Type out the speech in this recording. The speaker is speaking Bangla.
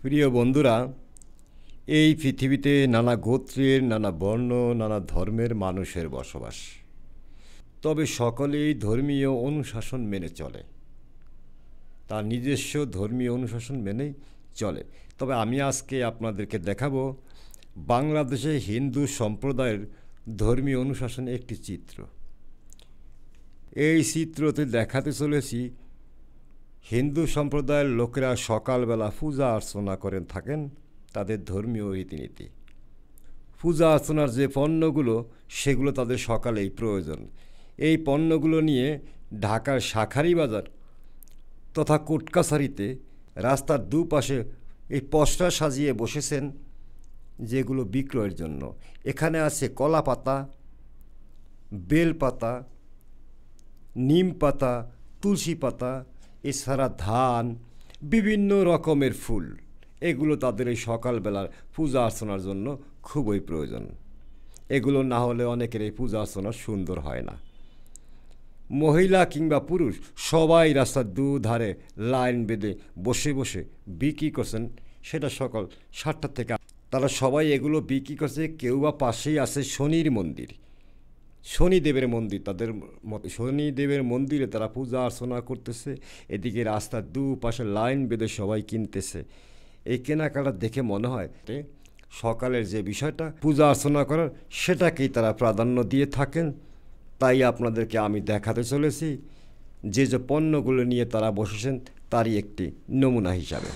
প্রিয় বন্ধুরা, এই পৃথিবীতে নানা গোত্রের, নানা বর্ণ, নানা ধর্মের মানুষের বসবাস। তবে সকলেই ধর্মীয় অনুশাসন মেনে চলে, তার নিজস্ব ধর্মীয় অনুশাসন মেনেই চলে। তবে আমি আজকে আপনাদেরকে দেখাবো বাংলাদেশে হিন্দু সম্প্রদায়ের ধর্মীয় অনুশাসনের একটি চিত্র। এই চিত্রতে দেখাতে চলেছি হিন্দু সম্প্রদায়ের লোকেরা সকালবেলা পূজা অর্চনা করেন থাকেন তাদের ধর্মীয় রীতিনীতি। পূজা অর্চনার যে পণ্যগুলো, সেগুলো তাদের সকালেই প্রয়োজন। এই পণ্যগুলো নিয়ে ঢাকার শাঁখারী বাজার তথা কোর্টকাছারিতে রাস্তার দুপাশে এই পসরা সাজিয়ে বসেছেন যেগুলো বিক্রয়ের জন্য। এখানে আছে কলা পাতা, বেল পাতা, নিম পাতা, তুলসী পাতা, এছাড়া ধান, বিভিন্ন রকমের ফুল। এগুলো তাদের এই সকালবেলার পূজা অর্চনার জন্য খুবই প্রয়োজন। এগুলো না হলে অনেকের এই পূজা অর্চনা সুন্দর হয় না। মহিলা কিংবা পুরুষ সবাই রাস্তার দুধারে লাইন বেঁধে বসে বসে বিক্রি করছেন, সেটা সকাল 7টা থেকে। তারা সবাই এগুলো বিক্রি করছে। কেউ বা পাশেই আছে শনির মন্দির, শনিদেবের মন্দির, তাদের মতে শনিদেবের মন্দিরে তারা পূজা অর্চনা করতেছে। এদিকে রাস্তার দুপাশে লাইন বেঁধে সবাই কিনতেছে। এই কেনাকাটা দেখে মনে হয় সকালের যে বিষয়টা পূজা অর্চনা করার, সেটাকেই তারা প্রাধান্য দিয়ে থাকেন। তাই আপনাদেরকে আমি দেখাতে চলেছি যে যে পণ্যগুলো নিয়ে তারা বসেছেন তারই একটি নমুনা হিসাবে।